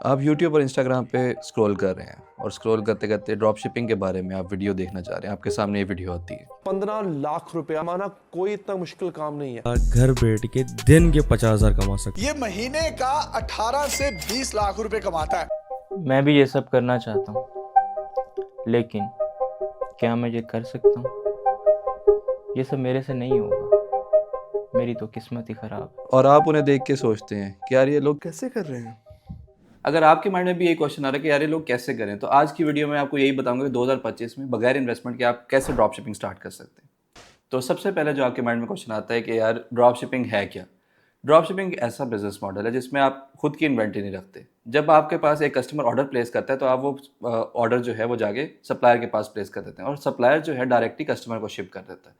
आप यूट्यूब और इंस्टाग्राम पे स्क्रॉल कर रहे हैं और स्क्रॉल करते करते ड्रॉप शिपिंग के बारे में आप वीडियो देखना चाह रहे हैं, आपके सामने ये वीडियो आती है। 15 लाख रुपए कमाना कोई इतना मुश्किल काम नहीं है। घर बैठ के दिन के 50,000 कमा सकते। ये महीने का 18 से 20 लाख रुपए कमाता है। मैं भी ये सब करना चाहता हूँ, लेकिन क्या मैं ये कर सकता हूँ? ये सब मेरे से नहीं होगा, मेरी तो किस्मत ही खराब है। और आप उन्हें देख के सोचते हैं कि यार ये लोग कैसे कर रहे हैं? अगर आपके माइंड में भी यही क्वेश्चन आ रहा है कि यार ये लोग कैसे करें, तो आज की वीडियो में आपको यही बताऊंगा कि 2025 में बगैर इन्वेस्टमेंट के आप कैसे ड्रॉप शिपिंग स्टार्ट कर सकते हैं। तो सबसे पहले जो आपके माइंड में क्वेश्चन आता है कि यार ड्रॉप शिपिंग है क्या। ड्रॉप शिपिंग ऐसा बिजनेस मॉडल है जिसमें आप खुद की इन्वेंटरी नहीं रखते। जब आपके पास एक कस्टमर ऑर्डर प्लेस करता है तो आप वो ऑर्डर जो है वो जाके सप्लायर के पास प्लेस कर देते हैं और सप्लायर जो है डायरेक्टली कस्टमर को शिप कर देता है।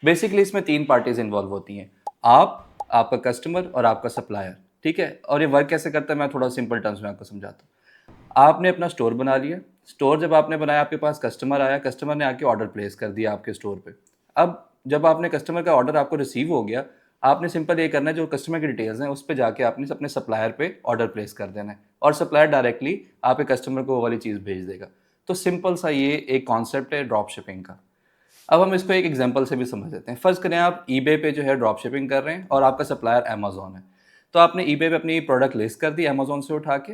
बेसिकली इसमें 3 पार्टीज इन्वॉल्व होती हैं, आप, आपका कस्टमर और आपका सप्लायर। ठीक है, और ये वर्क कैसे करता है मैं थोड़ा सिंपल टर्म्स में आपको समझाता हूँ। आपने अपना स्टोर बना लिया, स्टोर जब आपने बनाया आपके पास कस्टमर आया, कस्टमर ने आके ऑर्डर प्लेस कर दिया आपके स्टोर पे। अब जब आपने कस्टमर का ऑर्डर आपको रिसीव हो गया, आपने सिंपल ये करना है, जो कस्टमर की डिटेल्स हैं उस पे जाके आपने अपने सप्लायर पे ऑर्डर प्लेस कर देना है और सप्लायर डायरेक्टली आपके कस्टमर को वो वाली चीज़ भेज देगा। तो सिंपल सा ये एक कॉन्सेप्ट है ड्रॉप शिपिंग का। अब हम इसको एक एग्जांपल से भी समझ लेते हैं। फर्स्ट करें, आप ईबे पे जो है ड्रॉप शिपिंग कर रहे हैं और आपका सप्लायर अमेजोन है। तो आपने ईबे पे अपनी प्रोडक्ट लिस्ट कर दी अमेजोन से उठा के।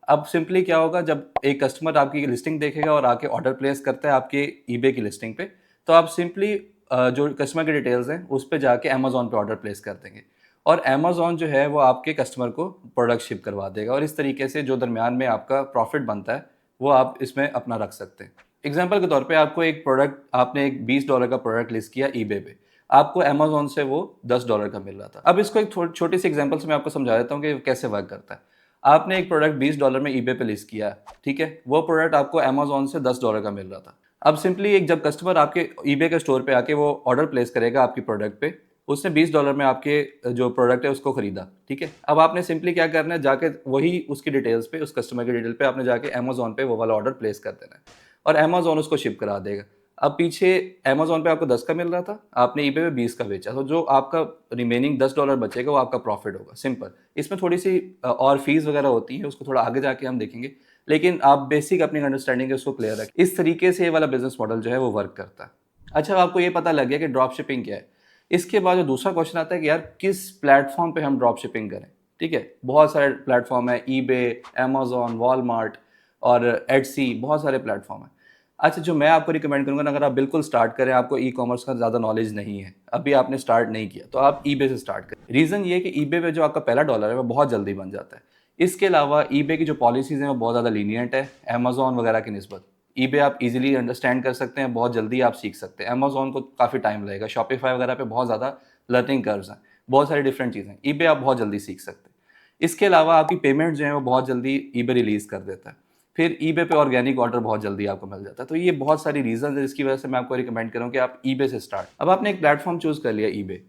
अब सिंपली क्या होगा, जब एक कस्टमर आपकी लिस्टिंग देखेगा और आके ऑर्डर प्लेस करता है आपके ईबे की लिस्टिंग पे, तो आप सिंपली जो कस्टमर की डिटेल्स हैं उस पे जाके अमेजोन पे ऑर्डर प्लेस कर देंगे और अमेजोन जो है वो आपके कस्टमर को प्रोडक्ट शिप करवा देगा। और इस तरीके से जो दरमियान में आपका प्रॉफिट बनता है वो आप इसमें अपना रख सकते हैं। एग्जाम्पल के तौर पे आपको एक प्रोडक्ट, आपने एक $20 का प्रोडक्ट लिस्ट किया ईबे पे, आपको अमेजोन से वो $10 का मिल रहा था। अब इसको एक छोटी सी एग्जाम्पल से मैं आपको समझा देता हूँ कि कैसे वर्क करता है। आपने एक प्रोडक्ट $20 में ईबे पे लिस्ट किया, ठीक है, वो प्रोडक्ट आपको अमेजोन से $10 का मिल रहा था। अब सिंपली एक जब कस्टमर आपके ईबे के स्टोर पे आके वो ऑर्डर प्लेस करेगा आपकी प्रोडक्ट पे, उसने $20 में आपके जो प्रोडक्ट है उसको खरीदा, ठीक है। अब आपने सिंपली क्या करना है, जाके वही उसकी डिटेल्स पे, उस कस्टमर की डिटेल पे आपने जाके अमेजोन पे वो वाला ऑर्डर प्लेस कर देना है और अमेजोन उसको शिप करा देगा। अब पीछे अमेजोन पे आपको 10 का मिल रहा था, आपने ईबे पे 20 का बेचा, तो जो आपका रिमेनिंग $10 बचेगा वो आपका प्रॉफिट होगा। सिंपल। इसमें थोड़ी सी और फीस वगैरह होती है, उसको थोड़ा आगे जाके हम देखेंगे, लेकिन आप बेसिक अपनी अंडरस्टैंडिंग है उसको क्लियर रखें। इस तरीके से ये वाला बिजनेस मॉडल जो है वो वर्क करता है। अच्छा, आपको ये पता लग गया कि ड्रॉप शिपिंग क्या है। इसके बाद जो दूसरा क्वेश्चन आता है कि यार किस प्लेटफॉर्म पे हम ड्रॉप शिपिंग करें। ठीक है, बहुत सारे प्लेटफॉर्म है, ईबे, अमेजोन, वॉलमार्ट और एटसी, बहुत सारे प्लेटफॉर्म है। अच्छा, जो मैं आपको रिकमेंड करूंगा ना, अगर आप बिल्कुल स्टार्ट करें, आपको ई कॉमर्स का ज़्यादा नॉलेज नहीं है, अभी आपने स्टार्ट नहीं किया, तो आप ईबे से स्टार्ट करें। रीज़न ये है कि ईबे पे जो आपका पहला डॉलर है वो बहुत जल्दी बन जाता है। इसके अलावा ईबे की जो पॉलिसीज़ हैं वो बहुत ज़्यादा लीनियंट है अमेजोन वगैरह की निस्बत। ईबे आप इजीली अंडरस्टैंड कर सकते हैं, बहुत जल्दी आप सीख सकते हैं। अमेजोन को काफ़ी टाइम लगेगा, शॉपिफाई वगैरह पे बहुत ज़्यादा लर्निंग कर्व्स हैं, बहुत सारी डिफरेंट चीज़ें। ईबे आप बहुत जल्दी सीख सकते हैं। इसके अलावा आपकी पेमेंट जो है वो बहुत जल्दी ईबे रिलीज़ कर देता है। फिर ईबे पे ऑर्गेनिक ऑर्डर बहुत जल्दी आपको मिल जाता है। तो ये बहुत सारी रीज़न है जिसकी वजह से मैं आपको रिकमेंड करूँ कि आप ईबे से स्टार्ट। अब आपने एक प्लेटफॉर्म चूज़ कर लिया ईबे।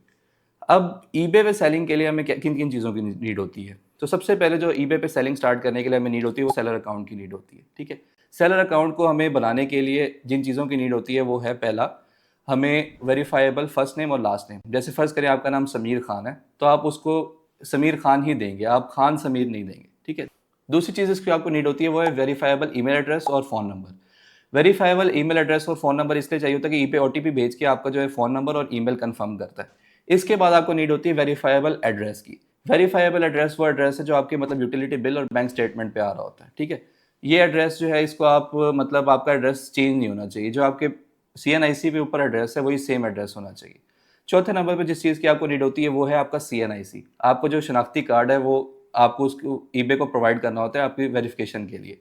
अब ईबे पे सेलिंग के लिए हमें किन किन चीज़ों की नीड होती है। तो सबसे पहले जो ईबे पे सेलिंग स्टार्ट करने के लिए हमें नीड होती है वो सेलर अकाउंट की नीड होती है। ठीक है, सेलर अकाउंट को हमें बनाने के लिए जिन चीज़ों की नीड होती है वो है, पहला, हमें वेरीफाइबल फर्स्ट नेम और लास्ट नेम। जैसे फर्स्ट करें आपका नाम समीर खान है तो आप उसको समीर खान ही देंगे, आप खान समीर नहीं देंगे। ठीक है, दूसरी चीज़ इसकी आपको नीड होती है वो है वेरीफाइबल ईमेल एड्रेस और phone number. Verifiable email address और फ़ोन नंबर इसलिए चाहिए होता है कि ई पे ओटीपी भेज के आपका जो है फ़ोन नंबर और ईमेल कंफर्म करता है। इसके बाद आपको नीड होती है वेरीफाइबल एड्रेस की। वेरीफाइबल एड्रेस वो एड्रेस है जो आपके मतलब यूटिलिटी बिल और बैंक स्टेटमेंट पे आ रहा होता है। ठीक है, ये एड्रेस जो है इसको आप मतलब आपका एड्रेस चेंज नहीं होना चाहिए, जो आपके सीएनआईसी पे ऊपर एड्रेस है वही सेम एड्रेस होना चाहिए। चौथे नंबर पे जिस चीज़ की आपको नीड होती है वो है आपका सीएनआईसी। आपको जो शनाख्ती कार्ड है वो आपको उसको ईबे को प्रोवाइड करना होता है आपकी वेरिफिकेशन के लिए।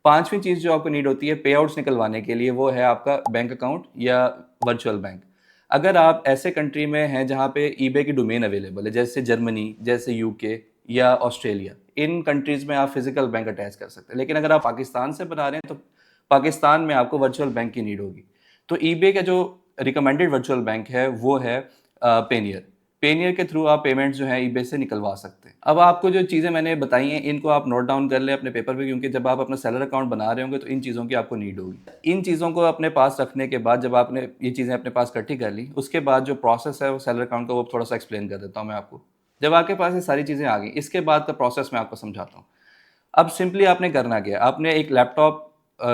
पांचवी चीज़ जो आपको नीड होती है पे आउट्स निकलवाने के लिए वो है आपका बैंक अकाउंट या वर्चुअल बैंक। अगर आप ऐसे कंट्री में हैं जहाँ पे ईबे की डोमेन अवेलेबल है, जैसे जर्मनी, जैसे यूके या ऑस्ट्रेलिया, इन कंट्रीज़ में आप फिजिकल बैंक अटैच कर सकते हैं। लेकिन अगर आप पाकिस्तान से बना रहे हैं तो पाकिस्तान में आपको वर्चुअल बैंक की नीड होगी। तो ईबे का जो रिकमेंडेड वर्चुअल बैंक है वो है पेनियर। पेनियर के थ्रू आप पेमेंट जो है ईबे से निकलवा सकते हैं। अब आपको जो चीज़ें मैंने बताई हैं इनको आप नोट डाउन कर लें अपने पेपर पे, क्योंकि जब आप अपना सेलर अकाउंट बना रहे होंगे तो इन चीज़ों की आपको नीड होगी। इन चीज़ों को अपने पास रखने के बाद, जब आपने ये चीज़ें अपने पास इकट्ठी कर ली, उसके बाद जो प्रोसेस है वो सेलर अकाउंट का वो थोड़ा सा एक्सप्लेन कर देता हूँ मैं आपको। जब आपके पास ये सारी चीज़ें आ गई, इसके बाद का प्रोसेस मैं आपको समझाता हूँ। अब सिंपली आपने करना क्या है, आपने एक लैपटॉप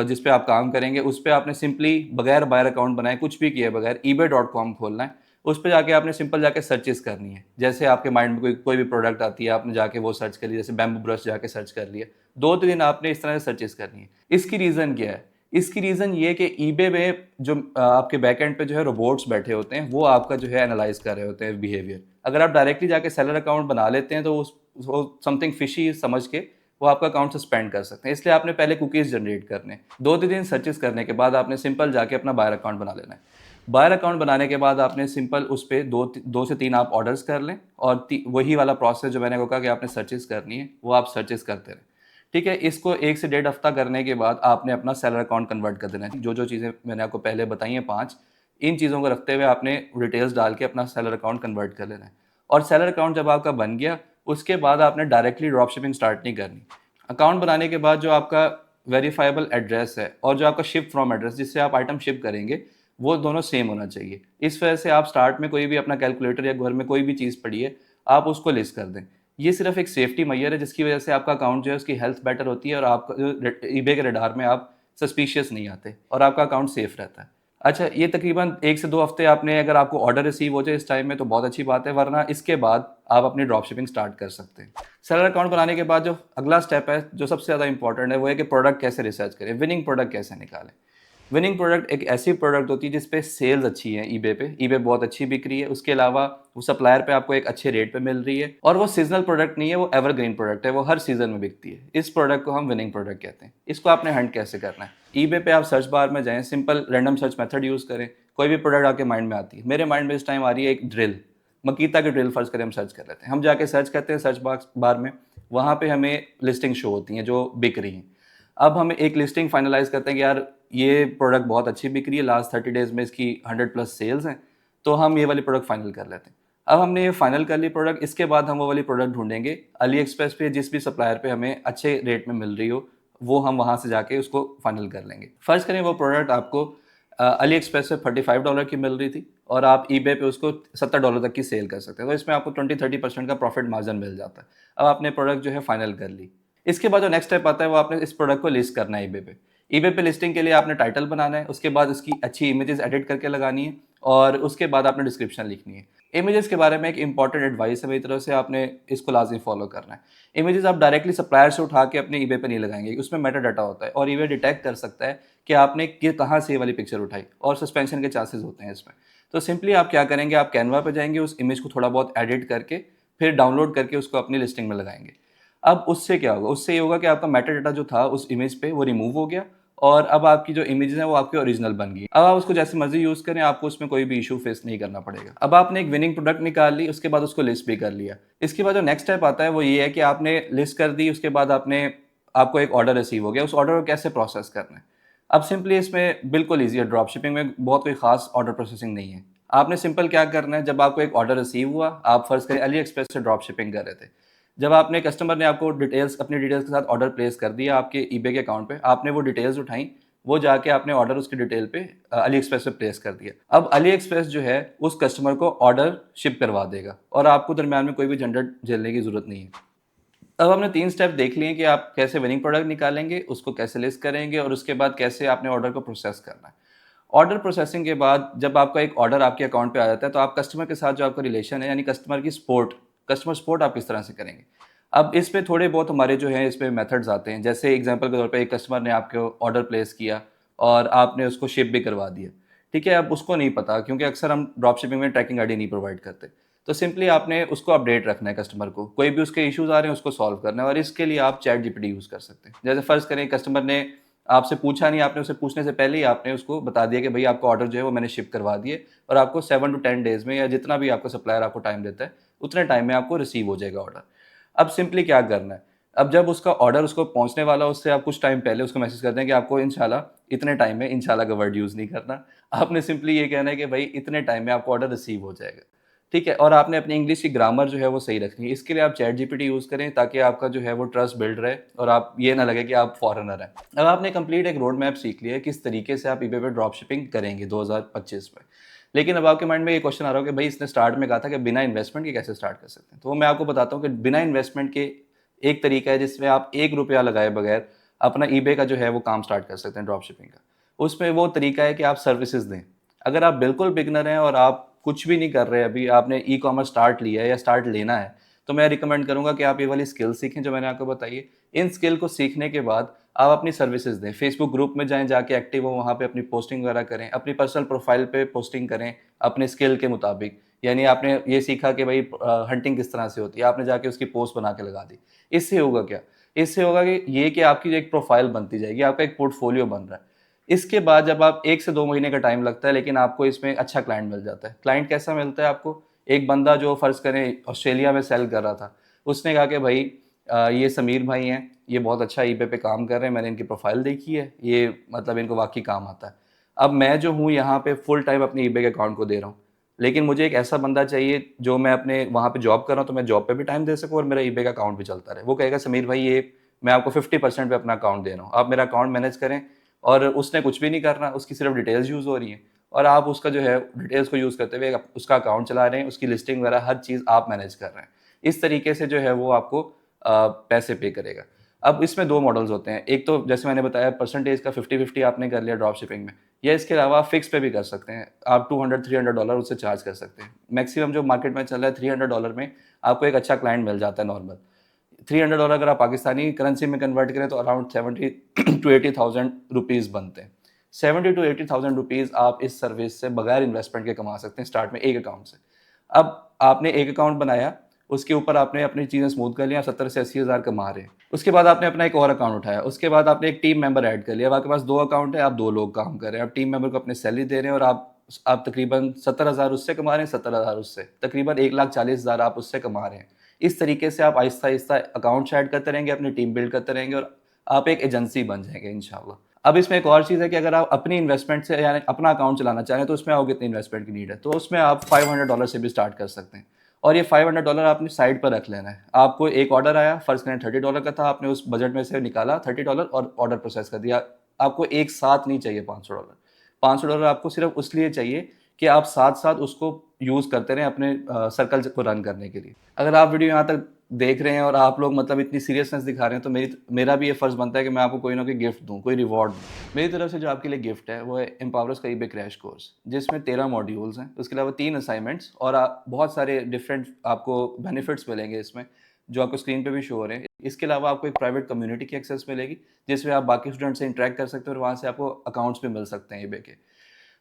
जिस पे आप काम करेंगे उस पे आपने सिंपली बगैर बायर अकाउंट बनाए कुछ भी किए बगैर ebay.com खोलना है। उस पे जाके आपने सिंपल जाके सर्चेस करनी है। जैसे आपके माइंड में कोई भी प्रोडक्ट आती है, आपने जाके वो सर्च कर लिया, जैसे बैम्बू ब्रश जाके सर्च कर लिया। 2-3 दिन आपने इस तरह से सर्चेस करनी है। इसकी रीज़न क्या है? इसकी रीज़न ये है कि ईबे में जो आपके बैकएंड पे जो है रोबोट्स बैठे होते हैं, वो आपका जो है एनालाइज कर रहे होते हैं बिहेवियर। अगर आप डायरेक्टली जाके सेलर अकाउंट बना लेते हैं तो वो समथिंग फिशी समझ के वो आपका अकाउंट सस्पेंड कर सकते हैं। इसलिए आपने पहले कुकीज़ जनरेट करने, 2-3 दिन सर्चेस करने के बाद आपने सिंपल जाके अपना बायर अकाउंट बना लेना है। बायर अकाउंट बनाने के बाद आपने सिंपल उस पे 2 से 3 आप ऑर्डर्स कर लें और वही वाला प्रोसेस जो मैंने को कहा कि आपने सर्चेस करनी है, वो आप सर्चेस करते रहें। ठीक है, इसको 1 से 1.5 हफ्ता करने के बाद आपने अपना सेलर अकाउंट कन्वर्ट कर देना है। जो चीज़ें मैंने आपको पहले बताई हैं 5, इन चीज़ों को रखते हुए आपने डिटेल्स डाल के अपना सेलर अकाउंट कन्वर्ट कर लेना है। और सेलर अकाउंट जब आपका बन गया, उसके बाद आपने डायरेक्टली ड्रॉप शिपिंग स्टार्ट नहीं करनी। अकाउंट बनाने के बाद जो आपका वेरीफाइबल एड्रेस है और जो आपका शिप फ्रॉम एड्रेस जिससे आप आइटम शिप करेंगे, वो दोनों सेम होना चाहिए। इस वजह से आप स्टार्ट में कोई भी अपना कैलकुलेटर या घर में कोई भी चीज़ पड़ी है, आप उसको लिस्ट कर दें। ये सिर्फ एक सेफ्टी मेजर है जिसकी वजह से आपका अकाउंट जो है उसकी हेल्थ बेटर होती है और आपका जो ईबे के रडार में आप सस्पिशियस नहीं आते और आपका अकाउंट सेफ रहता है। अच्छा, ये तकरीबन 1 से 2 हफ्ते आपने अगर आपको ऑर्डर रिसीव हो जाए इस टाइम में तो बहुत अच्छी बात है, वरना इसके बाद आप अपनी ड्रॉप शिपिंग स्टार्ट कर सकते हैं। सेलर अकाउंट बनाने के बाद जो अगला स्टेप है, जो सबसे ज़्यादा इंपॉर्टेंट है, वो है कि प्रोडक्ट कैसे रिसर्च करें, विनिंग प्रोडक्ट कैसे निकालें। विनिंग प्रोडक्ट एक ऐसी प्रोडक्ट होती है जिस पे सेल्स अच्छी है ईबे पे, ईबे बहुत अच्छी बिक रही है, उसके अलावा वो सप्लायर पे आपको एक अच्छे रेट पे मिल रही है और वो सीजनल प्रोडक्ट नहीं है, वो एवरग्रीन प्रोडक्ट है, वो हर सीजन में बिकती है। इस प्रोडक्ट को हम विनिंग प्रोडक्ट कहते हैं। इसको आपने हंट कैसे करना है? ईबे पे आप सर्च बार में जाएं, simple random search method use करें, कोई भी प्रोडक्ट आपके माइंड में आती है। मेरे माइंड में इस टाइम आ रही है एक ड्रिल, मकीता की ड्रिल फर्ज करें हम सर्च कर लेते हैं। हम जाके सर्च करते हैं सर्च बॉक्स बार में, वहाँ पे हमें लिस्टिंग शो होती हैं जो बिक रही हैं। अब हम एक लिस्टिंग फाइनलाइज करते हैं कि यार ये प्रोडक्ट बहुत अच्छी बिक रही है, लास्ट 30 डेज़ में इसकी 100+ सेल्स हैं, तो हम ये वाली प्रोडक्ट फाइनल कर लेते हैं। अब हमने ये फाइनल कर ली प्रोडक्ट, इसके बाद हम वो वाली प्रोडक्ट ढूंढेंगे अली एक्सप्रेस पे, जिस भी सप्लायर पे हमें अच्छे रेट में मिल रही हो, वो हम वहाँ से जाके उसको फाइनल कर लेंगे। फर्ज करें वो प्रोडक्ट आपको अली एक्सप्रेस पे $35 की मिल रही थी और आप ईबे पे उसको $70 तक की सेल कर सकते हैं, तो इसमें आपको 20-30% का प्रॉफिट मार्जिन मिल जाता है। अब आपने प्रोडक्ट जो है फाइनल कर ली। इसके बाद जो नेक्स्ट स्टेप आता है वो आपने इस प्रोडक्ट को लिस्ट करना है ईबे पे। ईबे पे लिस्टिंग के लिए आपने टाइटल बनाना है, उसके बाद इसकी अच्छी इमेजेस एडिट करके लगानी है और उसके बाद आपने डिस्क्रिप्शन लिखनी है। इमेजेस के बारे में एक इंपॉर्टेंट एडवाइस है मेरी तरफ से, आपने इसको लाजमी फॉलो करना है। इमेजेस आप डायरेक्टली सप्लायर से उठा के अपने ईबे पे नहीं लगाएंगे, उसमें मेटा डाटा होता है और ईबे डिटेक्ट कर सकता है कि आपने कहाँ से ये वाली पिक्चर उठाई और सस्पेंशन के चांसेस होते हैं इसमें। तो सिंपली आप क्या करेंगे, आप कैनवा पे जाएंगे, उस इमेज को थोड़ा बहुत एडिट करके फिर डाउनलोड करके उसको अपनी लिस्टिंग में लगाएंगे। अब उससे क्या होगा, उससे ये होगा कि आपका मेटा डाटा जो था उस इमेज पे वो रिमूव हो गया और अब आपकी जो इमेजेस हैं वो आपकी ओरिजिनल बन गई। अब आप उसको जैसे मर्जी यूज़ करें, आपको उसमें कोई भी इशू फेस नहीं करना पड़ेगा। अब आपने एक विनिंग प्रोडक्ट निकाल ली, उसके बाद उसको लिस्ट भी कर लिया। इसके बाद जो नेक्स्ट स्टेप आता है वो ये है कि आपने लिस्ट कर दी, उसके बाद आपको एक ऑर्डर रिसीव हो गया, उस ऑर्डर को कैसे प्रोसेस करना है। अब सिंपली इसमें बिल्कुल ईजी है, ड्रॉप शिपिंग में बहुत कोई खास ऑर्डर प्रोसेसिंग नहीं है। आपने सिंपल क्या करना है, जब आपको एक ऑर्डर रिसीव हुआ, आप फर्स्ट करें अली एक्सप्रेस से ड्रॉप शिपिंग कर रहे थे, जब आपने कस्टमर ने आपको अपनी डिटेल्स के साथ ऑर्डर प्लेस कर दिया आपके ईबे के अकाउंट पे, आपने वो डिटेल्स उठाई, वो जाके आपने ऑर्डर उसकी डिटेल पे अली एक्सप्रेस पे प्लेस कर दिया। अब अली एक्सप्रेस जो है उस कस्टमर को ऑर्डर शिप करवा देगा और आपको दरम्यान में कोई भी झंझट झेलने की ज़रूरत नहीं है। अब हमने 3 स्टेप देख लिए कि आप कैसे विनिंग प्रोडक्ट निकालेंगे, उसको कैसे लिस्ट करेंगे और उसके बाद कैसे आपने ऑर्डर को प्रोसेस करना है। ऑर्डर प्रोसेसिंग के बाद जब आपका एक ऑर्डर आपके अकाउंट पे आ जाता है तो आप कस्टमर के साथ जो आपका रिलेशन है, यानी कस्टमर सपोर्ट आप किस तरह से करेंगे। अब इस पे थोड़े बहुत हमारे जो हैं इस पे मेथड्स आते हैं। जैसे एग्जांपल के तौर पे एक कस्टमर ने आपको ऑर्डर प्लेस किया और आपने उसको शिप भी करवा दिया, ठीक है। अब उसको नहीं पता, क्योंकि अक्सर हम ड्रॉप शिपिंग में ट्रैकिंग आईडी नहीं प्रोवाइड करते, तो सिंपली आपने उसको अपडेट रखना है कस्टमर को, कोई भी उसके इश्यूज आ रहे हैं उसको सॉल्व करना है और इसके लिए आप चैट जीपीटी यूज़ कर सकते हैं। जैसे फ़र्ज़ करें कस्टमर ने आपसे पूछा नहीं, आपने उसे पूछने से पहले ही आपने उसको बता दिया कि भाई आपका ऑर्डर जो है वो मैंने शिप करवा दिए और आपको 7 to 10 डेज़ में या जितना भी आपका सप्लायर आपको टाइम देता है उतने टाइम में आपको रिसीव हो जाएगा ऑर्डर। अब सिंपली क्या करना है, अब जब उसका ऑर्डर उसको पहुंचने वाला, उससे आप कुछ टाइम पहले उसको मैसेज कर दें कि आपको इंशाल्लाह इतने टाइम में, इंशाल्लाह का वर्ड यूज़ नहीं करना, आपने सिंपली ये कहना है कि भाई इतने टाइम में आपको ऑर्डर रिसीव हो जाएगा, ठीक है। और आपने अपनी इंग्लिश की ग्रामर जो है वो सही रखनी है। इसके लिए आप चैट जीपीटी यूज़ करें ताकि आपका जो है वो ट्रस्ट बिल्ड रहे और आप ये ना लगे कि आप फॉरेनर हैं। अब आपने कंप्लीट एक रोड मैप सीख लिया है किस तरीके से आप ईबे पे ड्रॉप शिपिंग करेंगे 2025 में। लेकिन अब आपके माइंड में ये क्वेश्चन आ रहा हो कि भाई इसने स्टार्ट में कहा था कि बिना इन्वेस्टमेंट के कैसे स्टार्ट कर सकते हैं। तो वो मैं आपको बताता हूँ कि बिना इन्वेस्टमेंट के एक तरीका है जिसमें आप 1 रुपया लगाए बगैर अपना ईबे का जो है वो काम स्टार्ट कर सकते हैं ड्रॉप शिपिंग का। उसमें वो तरीका है कि आप सर्विसेज दें। अगर आप बिल्कुल बिगनर हैं और आप कुछ भी नहीं कर रहे, अभी आपने ई कॉमर्स स्टार्ट लिया है या स्टार्ट लेना है, तो मैं रिकमेंड करूंगा कि आप ये वाली स्किल सीखें जो मैंने आपको बताई है। इन स्किल को सीखने के बाद आप अपनी सर्विसेज दें, फेसबुक ग्रुप में जाएं, जाके एक्टिव हो, वहाँ पे अपनी पोस्टिंग वगैरह करें, अपनी पर्सनल प्रोफाइल पे पोस्टिंग करें अपने स्किल के मुताबिक। यानी आपने ये सीखा कि भाई हंटिंग किस तरह से होती है, आपने जाके उसकी पोस्ट बना के लगा दी। इससे होगा क्या, इससे होगा कि ये कि आपकी एक प्रोफाइल बनती जाएगी, आपका एक पोर्टफोलियो बन रहा है। इसके बाद जब आप 1 से 2 महीने का टाइम लगता है, लेकिन आपको इसमें अच्छा क्लाइंट मिल जाता है। क्लाइंट कैसा मिलता है आपको? एक बंदा जो फ़र्ज़ करें ऑस्ट्रेलिया में सेल कर रहा था, उसने कहा कि भाई ये समीर भाई हैं, ये बहुत अच्छा ईबे पे काम कर रहे हैं, मैंने इनकी प्रोफाइल देखी है, ये मतलब इनको वाकई काम आता है। अब मैं जो हूँ यहाँ पे फुल टाइम अपने ईबे के अकाउंट को दे रहा हूँ, लेकिन मुझे एक ऐसा बंदा चाहिए जो मैं अपने वहाँ पे जॉब कर रहा हूँ, तो मैं जॉब पे भी टाइम दे सकूँ और मेरा ईबे का अकाउंट भी चलता रहे। वो कहेगा समीर भाई ये मैं आपको 50% पे अपना अकाउंट दे रहा हूँ, आप मेरा अकाउंट मैनेज करें। और उसने कुछ भी नहीं करना, उसकी सिर्फ डिटेल्स यूज़ हो रही हैं और आप उसका जो है डिटेल्स को यूज़ करते हुए उसका अकाउंट चला रहे हैं, उसकी लिस्टिंग वगैरह हर चीज़ आप मैनेज कर रहे हैं। इस तरीके से जो है वो आपको पैसे पे करेगा। अब इसमें 2 मॉडल्स होते हैं, एक तो जैसे मैंने बताया परसेंटेज का 50-50 आपने कर लिया ड्रॉप शिपिंग में, या इसके अलावा आप फिक्स पे भी कर सकते हैं। आप $200-300 उससे चार्ज कर सकते हैं। मैक्सिमम जो मार्केट में चल रहा है $300 में आपको एक अच्छा क्लाइंट मिल जाता है नॉर्मल। $300 अगर आप पाकिस्तानी करेंसी में कन्वर्ट करें तो अराउंड 70,000-80,000 रुपीज़ बनते हैं। 70,000-80,000 रुपीज़ आप इस सर्विस से बगैर इन्वेस्टमेंट के कमा सकते हैं स्टार्ट में एक अकाउंट से। अब आपने एक अकाउंट बनाया, उसके ऊपर आपने अपनी चीज़ें स्मूथ कर लिया, 70 से 80 हज़ार कमा रहे हैं। उसके बाद आपने अपना एक और अकाउंट उठाया, उसके बाद आपने एक टीम मेंबर ऐड कर लिया। अब आपके पास 2 अकाउंट है, आप 2 लोग काम कर रहे हैं। आप टीम मेंबर को अपनी सैलरी दे रहे हैं और आप तकरीबन 70,000 उससे कमा रहे हैं, 70,000 उससे, तकरीबन 1,40,000 आप उससे कमा रहे हैं। इस तरीके से आप आहिस्ता-आहिस्ता अकाउंट्स ऐड करते रहेंगे, अपनी टीम बिल्ड करते रहेंगे और आप एक एजेंसी बन जाएंगे इंशाल्लाह। अब इसमें एक और चीज़ है कि अगर आप अपनी इन्वेस्टमेंट से यानी अपना अकाउंट चलाना चाह रहे हैं तो उसमें आपको कितनी इन्वेस्टमेंट की नीड है, तो उसमें आप $500 से भी स्टार्ट कर सकते हैं और ये $500 आपने साइड पर रख लेना है। आपको एक ऑर्डर आया, फ़र्ज़ करें $30 का था, आपने उस बजट में से निकाला $30 और ऑर्डर प्रोसेस कर दिया। आपको एक साथ नहीं चाहिए $500। $500 आपको सिर्फ उसलिए चाहिए कि आप साथ-साथ उसको यूज़ करते रहें अपने सर्कल को रन करने के लिए। अगर आप वीडियो यहाँ तक देख रहे हैं और आप लोग मतलब इतनी सीरियसनेस दिखा रहे हैं, तो मेरा भी ये फ़र्ज़ बनता है कि मैं आपको कोई ना कोई गिफ्ट दूँ, कोई रिवॉर्ड दूँ। मेरी तरफ से जो आपके लिए गिफ्ट है वो है एम्पावरर्स का ईबे क्रैश कोर्स, जिसमें 13 मॉड्यूल्स हैं, उसके अलावा 3 असाइनमेंट्स और बहुत सारे डिफरेंट आपको बेनिफिट्स मिलेंगे इसमें, जो आपको स्क्रीन पे भी शो हो रहे हैं। इसके अलावा आपको एक प्राइवेट कम्युनिटी की एक्सेस मिलेगी, जिसमें आप बाकी स्टूडेंट से इंटरेक्ट कर सकते हो और वहाँ से आपको अकाउंट्स भी मिल सकते हैं ईबे के।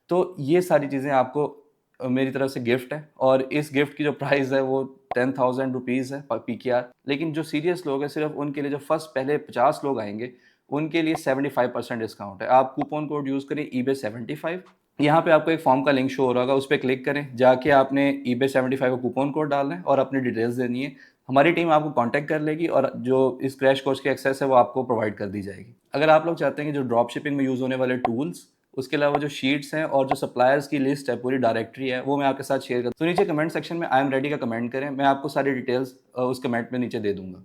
तो ये सारी चीज़ें आपको मेरी तरफ से गिफ्ट है और इस गिफ्ट की जो प्राइस है वो 10,000 रुपीज़ है पीकेआर। लेकिन जो सीरियस लोग हैं सिर्फ उनके लिए, जो फर्स्ट पहले 50 लोग आएंगे उनके लिए 75% डिस्काउंट है। आप कूपन कोड यूज़ करें ईबे 75। यहाँ पे आपको एक फॉर्म का लिंक शो हो रहा होगा, उस पर क्लिक करें, जाके आपने ईबे 75 का कूपन कोड डालना है और अपनी डिटेल्स देनी है। हमारी टीम आपको कांटेक्ट कर लेगी और जो इस क्रैश कोर्स की एक्सेस है वो आपको प्रोवाइड कर दी जाएगी। अगर आप लोग चाहते हैं कि जो ड्रॉप शिपिंग में यूज़ होने वाले टूल्स, उसके अलावा जो शीट्स हैं और जो सप्लायर्स की लिस्ट है, पूरी डायरेक्टरी है, वो मैं आपके साथ शेयर कर, तो नीचे कमेंट सेक्शन में आई एम रेडी का कमेंट करें, मैं आपको सारी डिटेल्स उस कमेंट में नीचे दे दूंगा।